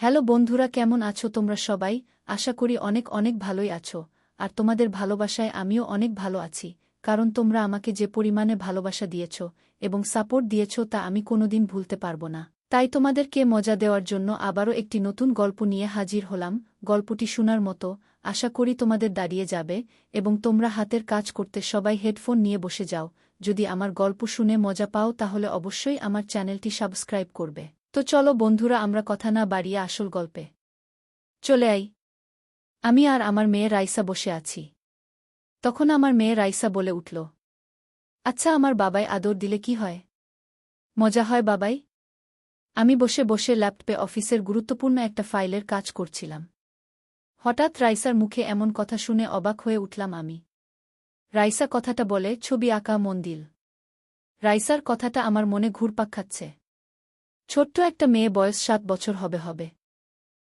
Hello বন্ধুরা, কেমন আছো তোমরা সবাই? আশা করি অনেক অনেক ভালোই আছো। আর তোমাদের ভালোবাসায় আমিও অনেক ভালো আছি, কারণ তোমরা আমাকে যে পরিমাণে ভালোবাসা দিয়েছ এবং সাপোর্ট দিয়েছ তা আমি কোনোদিন ভুলতে পারবো না। তাই তোমাদেরকে মজা দেওয়ার জন্য আবারও একটি নতুন গল্প নিয়ে হাজির হলাম। গল্পটি শোনার মতো, আশা করি তোমাদের দাঁড়িয়ে যাবে এবং তোমরা হাতের কাজ করতে সবাই হেডফোন নিয়ে বসে যাও। যদি আমার গল্প শুনে মজা পাও তাহলে অবশ্যই আমার চ্যানেলটি সাবস্ক্রাইব করবে। তো চলো বন্ধুরা, আমরা কথা না বাড়িয়ে আসল গল্পে চলে আই। আমি আর আমার মেয়ে রাইসা বসে আছি। তখন আমার মেয়ে রাইসা বলে উঠল, আচ্ছা, আমার বাবাই আদর দিলে কি হয়? মজা হয় বাবাই। আমি বসে বসে ল্যাপটপে অফিসের গুরুত্বপূর্ণ একটা ফাইলের কাজ করছিলাম। হঠাৎ রাইসার মুখে এমন কথা শুনে অবাক হয়ে উঠলাম আমি। রাইসা কথাটা বলে, ছবি আঁকা মন দিল। রাইসার কথাটা আমার মনে ঘুরপাক খাচ্ছে। ছোট্ট একটা মেয়ে, বয়স 7 বছর হবে।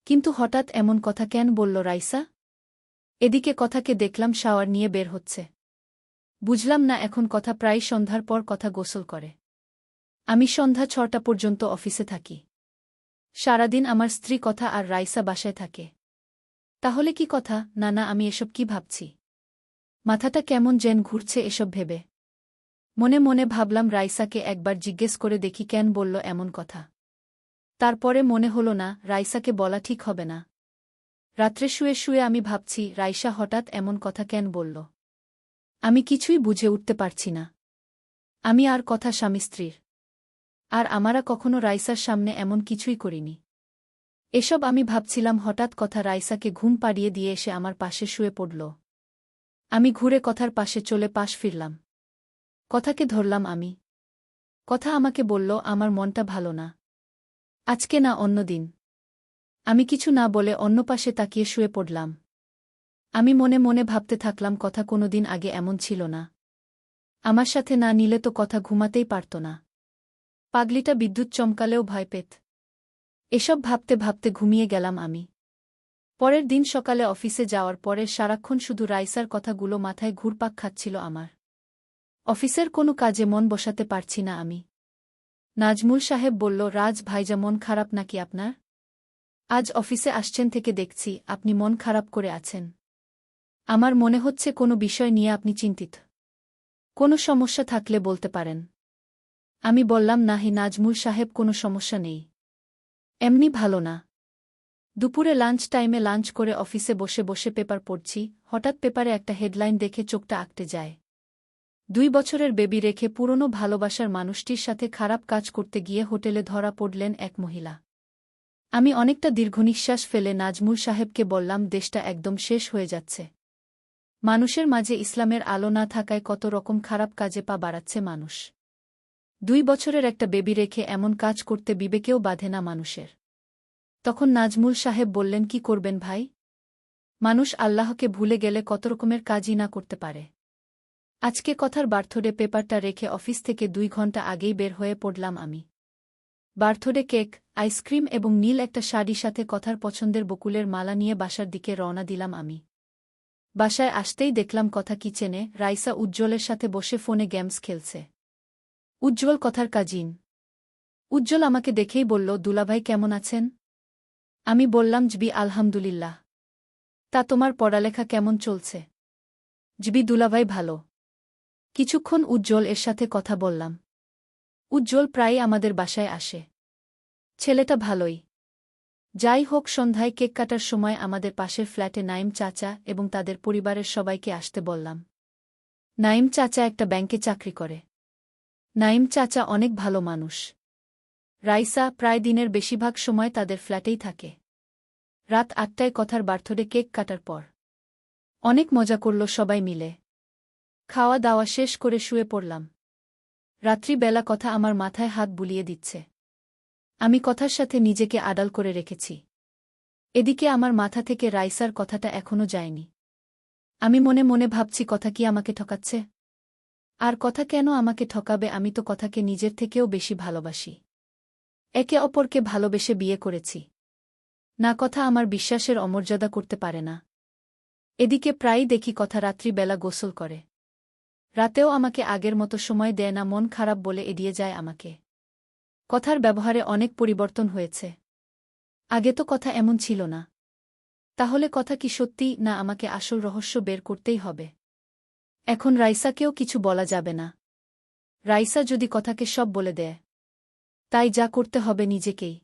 কিন্তু হঠাৎ এমন কথা কেন বলল রাইসা? এদিকে কথাকে দেখলাম শাওয়ার নিয়ে বের হচ্ছে। বুঝলাম না, এখন কথা প্রায় সন্ধ্যার পর কথা গোসল করে। আমি সন্ধ্যা 6টা পর্যন্ত অফিসে থাকি। সারাদিন আমার স্ত্রী কথা আর রাইসা বাসায় থাকে। তাহলে কি কথা? না না, আমি এসব কি ভাবছি? মাথাটা কেমন যেন ঘুরছে এসব ভেবে। মনে মনে ভাবলাম রাইসাকে একবার জিজ্ঞেস করে দেখি কেন বলল এমন কথা। তারপরে মনে হলো না, রাইসাকে বলা ঠিক হবে না। রাত্রে শুয়ে শুয়ে আমি ভাবছি, রাইসা হঠাৎ এমন কথা কেন বলল। আমি কিছুই বুঝে উঠতে পারছি না। আমি আর কথা স্বামী স্ত্রীর। আর আমরা কখনো রাইসার সামনে এমন কিছুই করিনি। এসব আমি ভাবছিলাম, হঠাৎ কথা রাইসাকে ঘুম পাড়িয়ে দিয়ে এসে আমার পাশে শুয়ে পড়ল। আমি ঘুরে কথার পাশে চলে পাশ ফিরলাম। কথাকে ধরলাম আমি। কথা আমাকে বলল, আমার মনটা ভালো না। আজকে না, অন্যদিন। আমি কিছু না বলে অন্য পাশে তাকিয়ে শুয়ে পড়লাম। আমি মনে মনে ভাবতে থাকলাম, কথা কোনোদিন আগে এমন ছিল না। আমার সাথে না নিলে তো কথা ঘুমাতেই পারত না। পাগলিটা বিদ্যুৎ চমকালেও ভয় পেত। এসব ভাবতে ভাবতে ঘুমিয়ে গেলাম আমি। পরের দিন সকালে অফিসে যাওয়ার পরে সারাক্ষণ শুধু রাইসার কথাগুলো মাথায় ঘুরপাক খাচ্ছিল আমার। অফিসের কোনো কাজে মন বসাতে পারছি না আমি। নাজমুল সাহেব বলল, রাজ ভাইজা, মন খারাপ নাকি আপনার? আজ অফিসে আসছেন থেকে দেখছি আপনি মন খারাপ করে আছেন। আমার মনে হচ্ছে কোনো বিষয় নিয়ে আপনি চিন্তিত। কোনো সমস্যা থাকলে বলতে পারেন। আমি বললাম, নাহি নাজমুল সাহেব, কোনো সমস্যা নেই। এমনি ভালো না। দুপুরে লাঞ্চ টাইমে লাঞ্চ করে অফিসে বসে বসে পেপার পড়ছি, হঠাৎ পেপারে একটা হেডলাইন দেখে চোখটা আঁকটে যায়। 2 বছরের বেবি রেখে পুরনো ভালোবাসার মানুষটির সাথে খারাপ কাজ করতে গিয়ে হোটেলে ধরা পড়লেন এক মহিলা। আমি অনেকটা দীর্ঘনিশ্বাস ফেলে নাজমুল সাহেবকে বললাম, দেশটা একদম শেষ হয়ে যাচ্ছে। মানুষের মাঝে ইসলামের আলো না থাকায় কত রকম খারাপ কাজে পা বাড়াচ্ছে মানুষ। 2 বছরের একটা বেবি রেখে এমন কাজ করতে বিবেকেও বাধে না মানুষের। তখন নাজমুল সাহেব বললেন, কি করবেন ভাই? মানুষ আল্লাহকে ভুলে গেলে কত রকমের কাজই না করতে পারে। আজকে কথার বার্থডে পেপারটা রেখে অফিস থেকে 2 ঘন্টা আগেই বের হয়ে পড়লাম আমি। বার্থডে কেক, আইসক্রিম এবং নীল একটা শাড়ি সাথে কথার পছন্দের বকুলের মালা নিয়ে বাসার দিকে রওনা দিলাম আমি। বাসায় আসতেই দেখলাম কথা কিচেনে রাইসা উজ্জ্বলের সাথে বসে ফোনে গেমস খেলছে। উজ্জ্বল কথার কাজিন। উজ্জ্বল আমাকে দেখেই বলল, দুলাভাই কেমন আছেন? আমি বললাম, জবি আলহামদুলিল্লাহ। তা তোমার পড়ালেখা কেমন চলছে? জবি দুলাভাই, ভালো। কিছুক্ষণ উজ্জ্বল এর সাথে কথা বললাম। উজ্জ্বল প্রায়ই আমাদের বাসায় আসে। ছেলেটা ভালোই। যাই হোক, সন্ধ্যায় কেক কাটার সময় আমাদের পাশের ফ্ল্যাটে নাইম চাচা এবং তাদের পরিবারের সবাইকে আসতে বললাম। নাইম চাচা একটা ব্যাংকে চাকরি করে। নাইম চাচা অনেক ভালো মানুষ। রাইসা প্রায় দিনের বেশিরভাগ সময় তাদের ফ্ল্যাটেই থাকে। রাত 8টায় কথার বার্থডে কেক কাটার পর অনেক মজা করল সবাই মিলে। খাওয়া দাওয়া শেষ করে শুয়ে পড়লাম। রাত্রিবেলা কথা আমার মাথায় হাত বুলিয়ে দিচ্ছে। আমি কথার সাথে নিজেকে আড়াল করে রেখেছি। এদিকে আমার মাথা থেকে রাইসার কথাটা এখনো যায়নি। আমি মনে মনে ভাবছি, কথা কি আমাকে ঠকাচ্ছে? আর কথা কেন আমাকে ঠকাবে? আমি তো কথাকে নিজের থেকেও বেশি ভালোবাসি। একে অপরকে ভালোবেসে বিয়ে করেছি। না, কথা আমার বিশ্বাসের অমর্যাদা করতে পারে না। এদিকে প্রায়ই দেখি কথা রাত্রিবেলা গোসল করে। রাতেও আমাকে আগের মতো সময় দেয় না, মন খারাপ বলে এড়িয়ে যায় আমাকে। কথার ব্যবহারে অনেক পরিবর্তন হয়েছে। আগে তো কথা এমন ছিল না। তাহলে কথা কি সত্যি, না আমাকে আসল রহস্য বের করতেই হবে? এখন রাইসাকেও কিছু বলা যাবে না। রাইসা যদি কথাকে সব বলে দেয়, তাই যা করতে হবে নিজেকেই।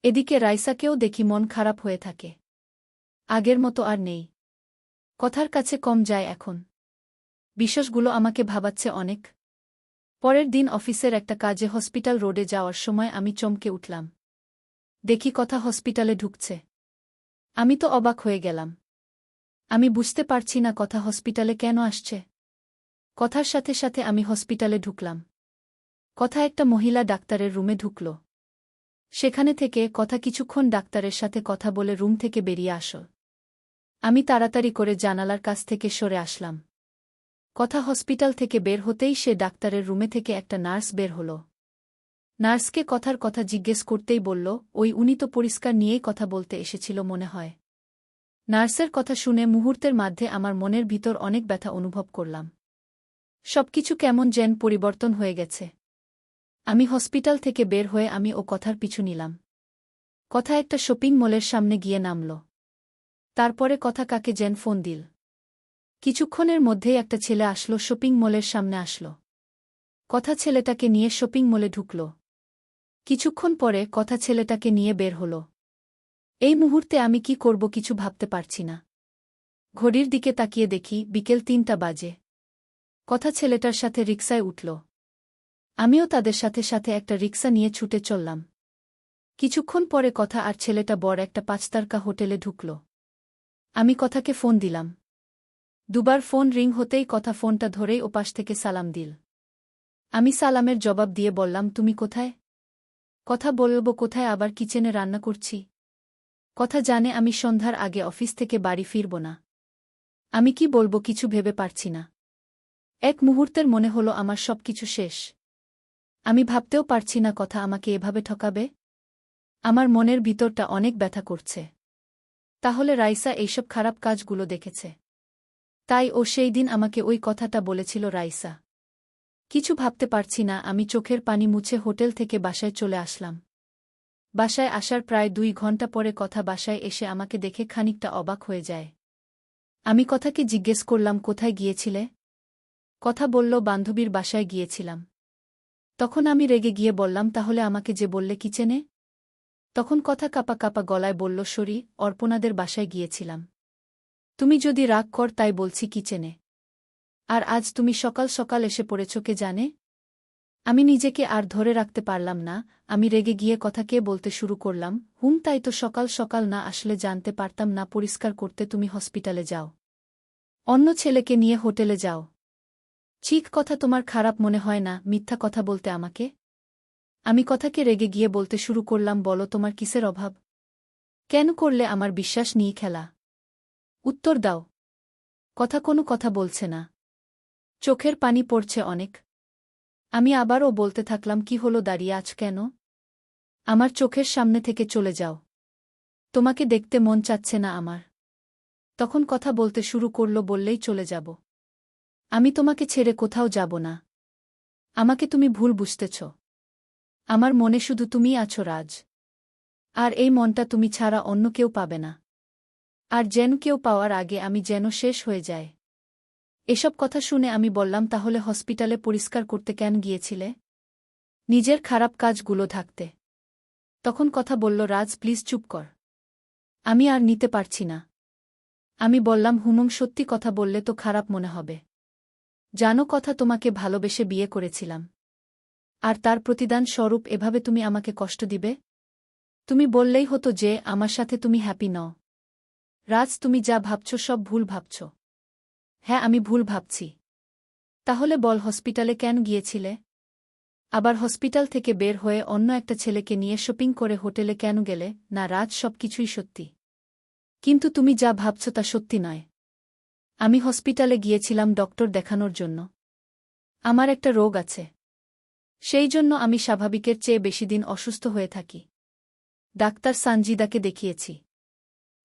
এদিকে রাইসাকেও দেখি মন খারাপ হয়ে থাকে। আগের মতো আর নেই। কথার কাছে কম যায় এখন। বিষয়গুলো আমাকে ভাবাচ্ছে অনেক। পরের দিন অফিসের একটা কাজে হসপিটাল রোডে যাওয়ার সময় আমি চমকে উঠলাম। দেখি কথা হসপিটালে ঢুকছে। আমি তো অবাক হয়ে গেলাম। আমি বুঝতে পারছি না কথা হসপিটালে কেন আসছে। কথার সাথে সাথে আমি হসপিটালে ঢুকলাম। কথা একটা মহিলা ডাক্তারের রুমে ঢুকল। সেখানে থেকে কথা কিছুক্ষণ ডাক্তারের সাথে কথা বলে রুম থেকে বেরিয়ে আসল। আমি তাড়াতাড়ি করে জানালার কাছ থেকে সরে আসলাম। কথা হসপিটাল থেকে বের হতেই সে ডাক্তারের রুমে থেকে একটা নার্স বের হল। নার্সকে কথার কথা জিজ্ঞেস করতেই বলল, উনি তো পরিষ্কার নিয়েই কথা বলতে এসেছিল মনে হয়। নার্সের কথা শুনে মুহূর্তের মধ্যে আমার মনের ভিতর অনেক ব্যথা অনুভব করলাম। সবকিছু কেমন যেন পরিবর্তন হয়ে গেছে। আমি হসপিটাল থেকে বের হয়ে আমি ও কথার পিছু নিলাম। কথা একটা শপিং মলের সামনে গিয়ে নামল। তারপরে কথা কাকে যেন ফোন দিল। কিছুক্ষণের মধ্যেই একটা ছেলে আসলো, শপিং মলের সামনে আসলো। কথা ছেলেটাকে নিয়ে শপিং মলে ঢুকল। কিছুক্ষণ পরে কথা ছেলেটাকে নিয়ে বের হল। এই মুহূর্তে আমি কি করব কিছু ভাবতে পারছি না। ঘড়ির দিকে তাকিয়ে দেখি বিকেল ৩টা বাজে। কথা ছেলেটার সাথে রিকশায় উঠল। আমিও তাদের সাথে সাথে একটা রিকশা নিয়ে ছুটে চললাম। কিছুক্ষণ পরে কথা আর ছেলেটা বড় একটা ৫ তারকা হোটেলে ঢুকল। আমি কথাকে ফোন দিলাম। দুবার ফোন রিং হতেই কথা ফোনটা ধরেই ওপাশ থেকে সালাম দিল। আমি সালামের জবাব দিয়ে বললাম, তুমি কোথায়? কথা বলব কোথায়, আবার কিচেনে রান্না করছি। কথা জানে আমি সন্ধ্যার আগে অফিস থেকে বাড়ি ফিরব না। আমি কি বলবো কিছু ভেবে পারছি না। এক মুহূর্তের মনে হলো আমার সবকিছু শেষ। আমি ভাবতেও পারছি না কথা আমাকে এভাবে ঠকাবে। আমার মনের ভিতরটা অনেক ব্যথা করছে। তাহলে রাইসা এইসব খারাপ কাজগুলো দেখেছে। তাই ও সেই দিন আমাকে ওই কথাটা বলেছিল। রাইসা, কিছু ভাবতে পারছি না। আমি চোখের পানি মুছে হোটেল থেকে বাসায় চলে আসলাম। বাসায় আসার প্রায় ২ ঘন্টা পরে কথা বাসায় এসে আমাকে দেখে খানিকটা অবাক হয়ে যায়। আমি কথাকে জিজ্ঞেস করলাম, কোথায় গিয়েছিলে? কথা বলল, বান্ধবীর বাসায় গিয়েছিলাম। তখন আমি রেগে গিয়ে বললাম, তাহলে আমাকে যে বললে কিচেনে? তখন কথা কাপা কাপা গলায় বলল, সরি, অর্পণাদের বাসায় গিয়েছিলাম। তুমি যদি রাগ কর তাই বলছি কিচেনে। আর আজ তুমি সকাল সকাল এসে পড়েছ কে জানে? আমি নিজেকে আর ধরে রাখতে পারলাম না। আমি রেগে গিয়ে কথাকে বলতে শুরু করলাম, তাই তো সকাল সকাল না আসলে জানতে পারতাম না পরিষ্কার করতে তুমি হসপিটালে যাও। অন্য ছেলেকে নিয়ে হোটেলে যাও। ঠিক কথা, তোমার খারাপ মনে হয় না মিথ্যা কথা বলতে আমাকে? আমি কথাকে রেগে গিয়ে বলতে শুরু করলাম, বলো তোমার কিসের অভাব? কেন করলে আমার বিশ্বাস নিয়ে খেলা? উত্তর দাও। কথা কোনো কথা বলছে না। চোখের পানি পড়ছে অনেক। আমি আবারও বলতে থাকলাম, কি হলো, দাঁড়িয়ে আছ কেন? আমার চোখের সামনে থেকে চলে যাও। তোমাকে দেখতে মন চাচ্ছে না আমার। তখন কথা বলতে শুরু করল, বললেই চলে যাব। আমি তোমাকে ছেড়ে কোথাও যাব না। আমাকে তুমি ভুল বুঝতেছ। আমার মনে শুধু তুমিই আছো রাজ। আর এই মনটা তুমি ছাড়া অন্য কেউ পাবে না। আর যেন কেউ পাওয়ার আগে আমি যেন শেষ হয়ে যায়। এসব কথা শুনে আমি বললাম, তাহলে হসপিটালে পরিষ্কার করতে কেন গিয়েছিলে? নিজের খারাপ কাজগুলো ঢাকতে। তখন কথা বলল, রাজ প্লিজ চুপ কর। আমি আর নিতে পারছি না। আমি বললাম, সত্যি কথা বললে তো খারাপ মনে হবে। জানো কথা তোমাকে ভালোবেসে বিয়ে করেছিলাম। আর তার প্রতিদান স্বরূপ এভাবে তুমি আমাকে কষ্ট দিবে? তুমি বললেই হতো যে আমার সাথে তুমি হ্যাপি নও। রাজ, তুমি যা ভাবছ সব ভুল ভাবছ। হ্যাঁ, আমি ভুল ভাবছি। তাহলে বল হসপিটালে কেন গিয়েছিলে? আবার হসপিটাল থেকে বের হয়ে অন্য একটা ছেলেকে নিয়ে শপিং করে হোটেলে কেন গেলে? না রাজ, সবকিছুই সত্যি। কিন্তু তুমি যা ভাবছ তা সত্যি নয়। আমি হসপিটালে গিয়েছিলাম ডক্টর দেখানোর জন্য। আমার একটা রোগ আছে। সেই জন্য আমি স্বাভাবিকের চেয়ে বেশি দিন অসুস্থ হয়ে থাকি। ডাক্তার সানজিদাকে দেখিয়েছি।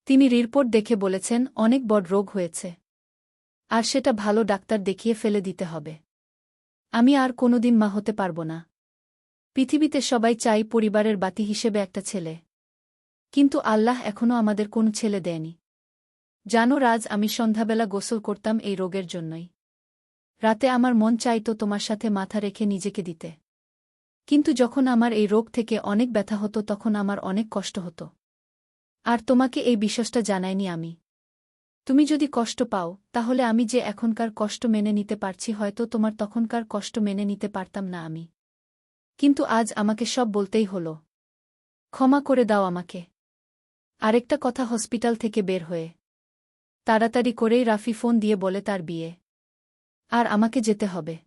তিনি রিপোর্ট দেখে বলেছেন অনেক বড় রোগ হয়েছে। আর সেটা ভালো ডাক্তার দেখিয়ে ফেলে দিতে হবে। আমি আর কোনোদিন মা হতে পারব না। পৃথিবীতে সবাই চাই পরিবারের বাতি হিসেবে একটা ছেলে। কিন্তু আল্লাহ এখনও আমাদের কোন ছেলে দেয়নি। জানো রাজ, আমি সন্ধ্যাবেলা গোসল করতাম এই রোগের জন্যই। রাতে আমার মন চাইতো তোমার সাথে মাথা রেখে নিজেকে দিতে। কিন্তু যখন আমার এই রোগ থেকে অনেক ব্যথা হতো তখন আমার অনেক কষ্ট হতো। আর তোমাকে এই বিষয়টা জানাইনি আমি। তুমি যদি কষ্ট পাও তাহলে আমি যে এখনকার কষ্ট মেনে নিতে পারছি হয়তো তোমার তখনকার কষ্ট মেনে নিতে পারতাম না আমি। কিন্তু আজ আমাকে সব বলতেই হলো। ক্ষমা করে দাও আমাকে। আরেকটা কথা, হসপিটাল থেকে বের হয়ে তাড়াতাড়ি করেই রাফি ফোন দিয়ে বলে তার বিয়ে। আর আমাকে যেতে হবে।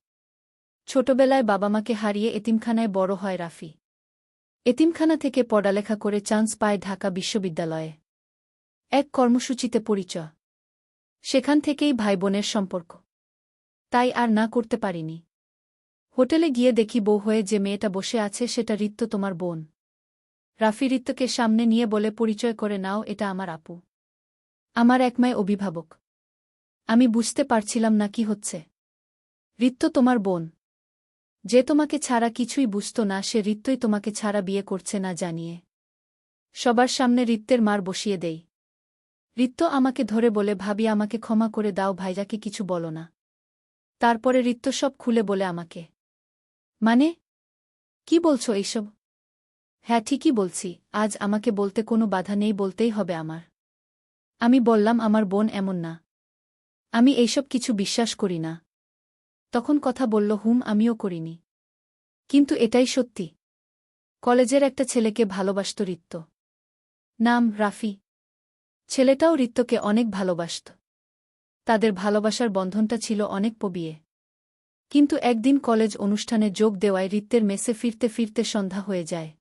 ছোটবেলায় বাবা মাকে হারিয়ে এতিমখানায় বড় হয় রাফি। এতিমখানা থেকে পড়ালেখা করে চান্স পায় ঢাকা বিশ্ববিদ্যালয়ে। এক কর্মসূচিতে পরিচয়। সেখান থেকেই ভাই বোনের সম্পর্ক। তাই আর না করতে পারিনি। হোটেলে গিয়ে দেখি বউ হয়ে যে মেয়েটা বসে আছে সেটা রিত্ত, তোমার বোন। রাফি রিত্তকে সামনে নিয়ে বলে, পরিচয় করে নাও, এটা আমার আপু। আমার একমাই অভিভাবক। আমি বুঝতে পারছিলাম না কি হচ্ছে। রিত্ত তোমার বোন। যে তোমাকে ছাড়া কিছুই বুঝত না সে রিত্তই তোমাকে ছাড়া বিয়ে করছে না জানিয়ে। সবার সামনে রিত্তের মার বসিয়ে দেই। রিত্ত আমাকে ধরে বলে, ভাবি আমাকে ক্ষমা করে দাও, ভাইজাকে কিছু বলো না। তারপরে রিত্ত সব খুলে বলে আমাকে। মানে? কি বলছো এইসব? হ্যাঁ ঠিকই বলছি, আজ আমাকে বলতে কোনো বাধা নেই, বলতেই হবে আমার। আমি বললাম, আমার বোন এমন না। আমি এইসব কিছু বিশ্বাস করি না। তখন কথা বলল, আমিও করিনি। কিন্তু এটাই সত্যি। কলেজের একটা ছেলেকে ভালোবাসত রিত্ত। নাম রাফি। ছেলেটাও রিত্তকে অনেক ভালোবাসত। তাদের ভালোবাসার বন্ধনটা ছিল অনেক পবিয়ে। কিন্তু একদিন কলেজ অনুষ্ঠানে যোগ দেওয়ায় রিত্তের মেসে ফিরতে ফিরতে সন্ধ্যা হয়ে যায়।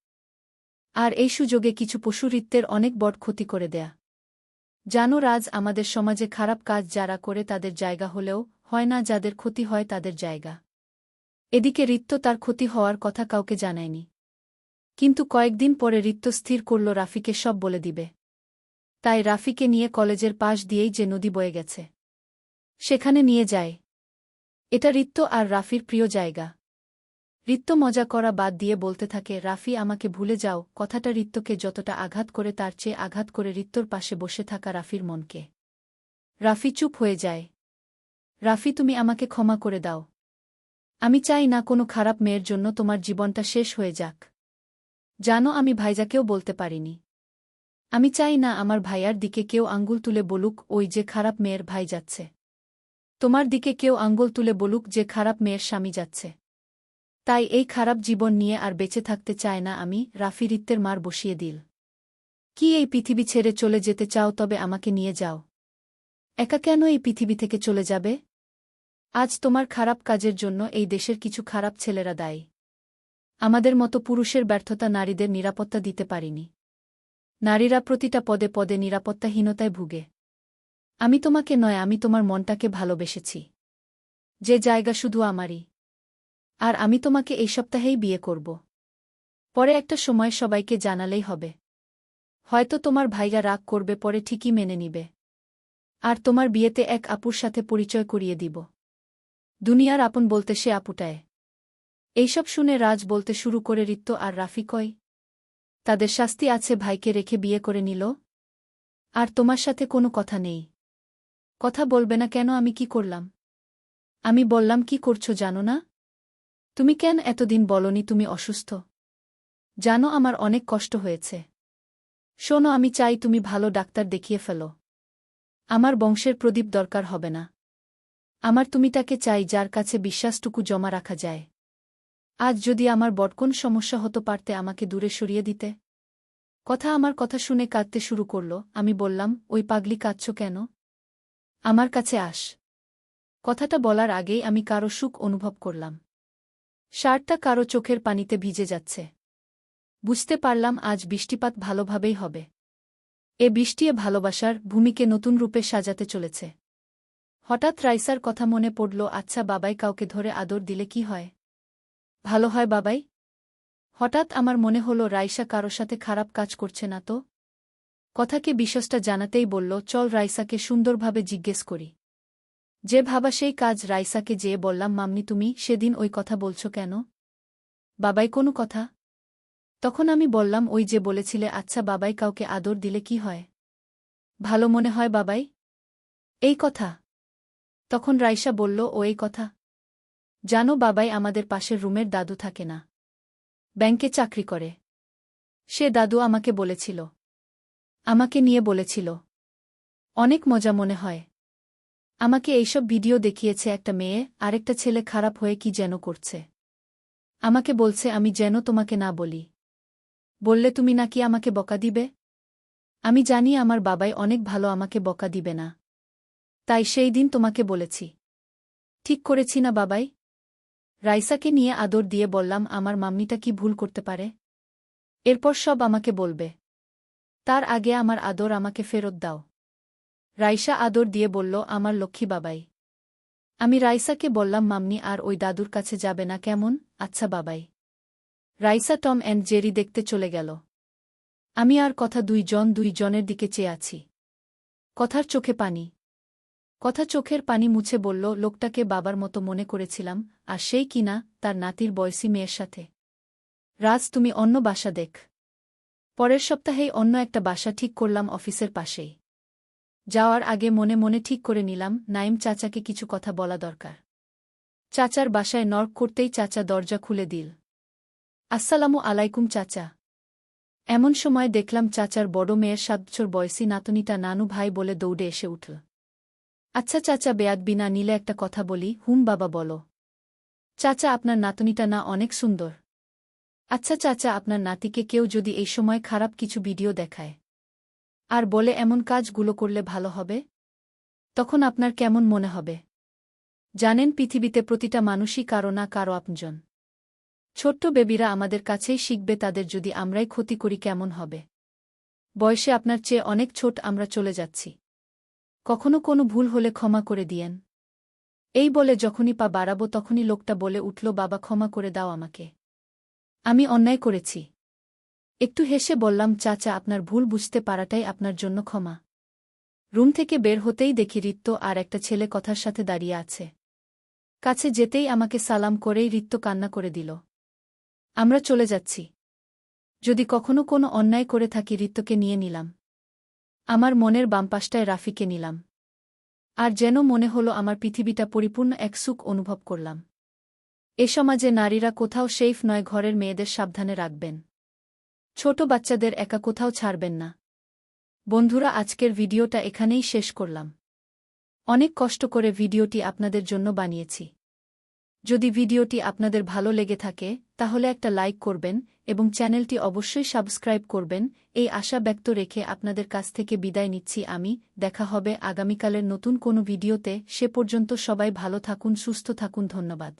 আর এই সুযোগে কিছু পশু রিত্তের অনেক বড় ক্ষতি করে দেয়া। জানো রাজ, আমাদের সমাজে খারাপ কাজ যারা করে তাদের জায়গা হলেও হয় না, যাদের ক্ষতি হয় তাদের জায়গা। এদিকে রিত্ত তার ক্ষতি হওয়ার কথা কাউকে জানায়নি। কিন্তু কয়েকদিন পরে রিত্ত স্থির করল রাফিকে সব বলে দিবে। তাই রাফিকে নিয়ে কলেজের পাশ দিয়েই যে নদী বয়ে গেছে সেখানে নিয়ে যায়। এটা রিত্ত আর রাফির প্রিয় জায়গা। রিত্ত মজা করা বাদ দিয়ে বলতে থাকে, রাফি আমাকে ভুলে যাও। কথাটা রিত্তকে যতটা আঘাত করে তার চেয়ে আঘাত করে রিত্তর পাশে বসে থাকা রাফির মনকে। রাফি চুপ হয়ে যায়। রাফি, তুমি আমাকে ক্ষমা করে দাও। আমি চাই না কোনো খারাপ মেয়ের জন্য তোমার জীবনটা শেষ হয়ে যাক। জানো, আমি ভাইজাকেও বলতে পারিনি। আমি চাই না আমার ভাইয়ার দিকে কেউ আঙ্গুল তুলে বলুক, ওই যে খারাপ মেয়ের ভাই যাচ্ছে। তোমার দিকে কেউ আঙ্গুল তুলে বলুক যে খারাপ মেয়ের স্বামী যাচ্ছে। তাই এই খারাপ জীবন নিয়ে আর বেঁচে থাকতে চায় না আমি। রাফি রিত্তের মার বসিয়ে দিল। কি এই পৃথিবী ছেড়ে চলে যেতে চাও? তবে আমাকে নিয়ে যাও। একা কেন এই পৃথিবী থেকে চলে যাবে? আজ তোমার খারাপ কাজের জন্য এই দেশের কিছু খারাপ ছেলেরা দায়ী। আমাদের মতো পুরুষের ব্যর্থতা নারীদের নিরাপত্তা দিতে পারিনি। নারীরা প্রতিটা পদে পদে নিরাপত্তাহীনতায় ভুগে। আমি তোমাকে নয়, আমি তোমার মনটাকে ভালোবেসেছি। যে জায়গা শুধু আমারই। আর আমি তোমাকে এই সপ্তাহেই বিয়ে করব। পরে একটা সময় সবাইকে জানালেই হবে। হয়তো তোমার ভাইরা রাগ করবে, পরে ঠিকই মেনে নিবে। আর তোমার বিয়েতে এক আপুর সাথে পরিচয় করিয়ে দিব। দুনিয়ার আপন বলতে সে আপুটায়। এইসব শুনে রাজ বলতে শুরু করে, রিত্ত আর রাফি কই? তাদের শাস্তি আছে, ভাইকে রেখে বিয়ে করে নিল। আর তোমার সাথে কোনো কথা নেই। কথা বলবে না কেন? আমি কি করলাম? আমি বললাম কি করছো জানো না? তুমি কেন এতদিন বলনি তুমি অসুস্থ? জানো আমার অনেক কষ্ট হয়েছে। শোনো, আমি চাই তুমি ভালো ডাক্তার দেখিয়ে ফেলো। আমার বংশের প্রদীপ দরকার হবে না। আমার তুমিটাকে চাই যার কাছে বিশ্বাসটুকু জমা রাখা যায়। আজ যদি আমার বড় সমস্যা হতো পারতে আমাকে দূরে সরিয়ে দিতে। আমার কথা শুনে কাঁদতে শুরু করল। আমি বললাম, ওই পাগলি কাঁদছ কেন? আমার কাছে আস। কথাটা বলার আগেই আমি কারো সুখ অনুভব করলাম। শার্টটা কারো চোখের পানিতে ভিজে যাচ্ছে। বুঝতে পারলাম আজ বৃষ্টিপাত ভালোভাবেই হবে। এ বৃষ্টিয়ে ভালোবাসার ভূমিকে নতুন রূপে সাজাতে চলেছে। হঠাৎ রাইসার কথা মনে পড়ল। আচ্ছা বাবাই কাউকে ধরে আদর দিলে কি হয়? ভালো হয় বাবাই? হঠাৎ আমার মনে হলো রাইসা কারো সাথে খারাপ কাজ করছে না তো। কথাকে বিশ্বাসটা জানাতেই বলল, চল রাইসাকে সুন্দরভাবে জিজ্ঞেস করি। যে ভাবা সেই কাজ। রাইসাকে যেয়ে বললাম, মাম্মি তুমি সেদিন ওই কথা বলছো কেন? বাবাই কোনো কথা? তখন আমি বললাম, ওই যে বলেছিলে আচ্ছা বাবাই কাউকে আদর দিলে কি হয়? ভালো মনে হয় বাবাই? এই কথা। তখন রাইসা বলল, ও এই কথা। জানো বাবাই আমাদের পাশের রুমের দাদু থাকে না, ব্যাংকে চাকরি করে। সে দাদু আমাকে বলেছিল, আমাকে নিয়ে বলেছিল। অনেক মজা মনে হয়। আমাকে এইসব ভিডিও দেখিয়েছে একটা মেয়ে, আরেকটা ছেলে খারাপ হয়ে কি যেন করছে। আমাকে বলছে আমি যেন তোমাকে না বলি। বললে তুমি নাকি আমাকে বকা দিবে। আমি জানি আমার বাবাই অনেক ভালো, আমাকে বকা দিবে না। তাই সেই দিন তোমাকে বলেছি। ঠিক করেছি না বাবাই? রাইসাকে নিয়ে আদর দিয়ে বললাম, আমার মাম্মিটা কি ভুল করতে পারে? এরপর সব আমাকে বলবে। তার আগে আমার আদর আমাকে ফেরত দাও। রাইসা আদর দিয়ে বলল, আমার লক্ষ্মী বাবাই। আমি রাইসাকে বললাম, মাম্মি আর ওই দাদুর কাছে যাবে না কেমন? আচ্ছা বাবাই। রাইসা টম অ্যান্ড জেরি দেখতে চলে গেল। আমি আর কথা দুইজনের দিকে চেয়ে আছি। কথার চোখে পানি। কথা চোখের পানি মুছে বলল, লোকটাকে বাবার মতো মনে করেছিলাম, আর সেই কিনা তার নাতির বয়সী মেয়ের সাথে। রাজ, তুমি অন্য বাসা দেখ। পরের সপ্তাহেই অন্য একটা বাসা ঠিক করলাম অফিসের পাশেই। যাওয়ার আগে মনে মনে ঠিক করে নিলাম, নাইম চাচাকে কিছু কথা বলা দরকার। চাচার বাসায় নর্ক করতেই চাচা দরজা খুলে দিল। আসসালামু আলাইকুম চাচা। এমন সময় দেখলাম চাচার বড় মেয়ের 7 বছর বয়সী নাতনিটা নানু ভাই বলে দৌড়ে এসে উঠল। আচ্ছা চাচা, বেয়াদবি না নিলে একটা কথা বলি। হুম বাবা বলো। চাচা, আপনার নাতনিটা না অনেক সুন্দর? আচ্ছা চাচা, আপনার নাতিকে কেউ যদি এই সময় খারাপ কিছু ভিডিও দেখায় আর বলে এমন কাজগুলো করলে ভালো হবে, তখন আপনার কেমন মনে হবে? জানেন, পৃথিবীতে প্রতিটা মানুষই কারো না কারো আপনজন। ছোট্ট বেবিরা আমাদের কাছেই শিখবে, তাদের যদি আমরাই ক্ষতি করি কেমন হবে? বয়সে আপনার চেয়ে অনেক ছোট, আমরা চলে যাচ্ছি। কখনো কোনো ভুল হলে ক্ষমা করে দিয়েন। এই বলে যখনই পা বাড়াবো তখনই লোকটা বলে উঠল, বাবা ক্ষমা করে দাও আমাকে। আমি অন্যায় করেছি। একটু হেসে বললাম, চাচা আপনার ভুল বুঝতে পারাটাই আপনার জন্য ক্ষমা। রুম থেকে বের হতেই দেখি রিত্ত আর একটা ছেলে কথার সাথে দাঁড়িয়ে আছে। কাছে যেতেই আমাকে সালাম করেই রিত্ত কান্না করে দিল। আমরা চলে যাচ্ছি। যদি কখনো কোনো অন্যায় করে থাকি রিত্তকে নিয়ে নিলাম। আমার মনের বামপাশটায় রাফিকে নিলাম। আর যেন মনে হলো আমার পৃথিবীটা পরিপূর্ণ এক সুখ অনুভব করলাম। এ সমাজে নারীরা কোথাও সেফ নয়, ঘরের মেয়েদের সাবধানে রাখবেন। ছোট বাচ্চাদের একা কোথাও ছাড়বেন না। বন্ধুরা, আজকের ভিডিওটা এখানেই শেষ করলাম। অনেক কষ্ট করে ভিডিওটি আপনাদের জন্য বানিয়েছি। যদি ভিডিওটি আপনাদের ভালো লেগে থাকে তাহলে একটা লাইক করবেন এবং চ্যানেলটি অবশ্যই সাবস্ক্রাইব করবেন, এই আশা ব্যক্ত রেখে আপনাদের কাছ থেকে বিদায় নিচ্ছি আমি। দেখা হবে আগামীকালের নতুন কোনো ভিডিওতে। সে পর্যন্ত সবাই ভালো থাকুন, সুস্থ থাকুন। ধন্যবাদ।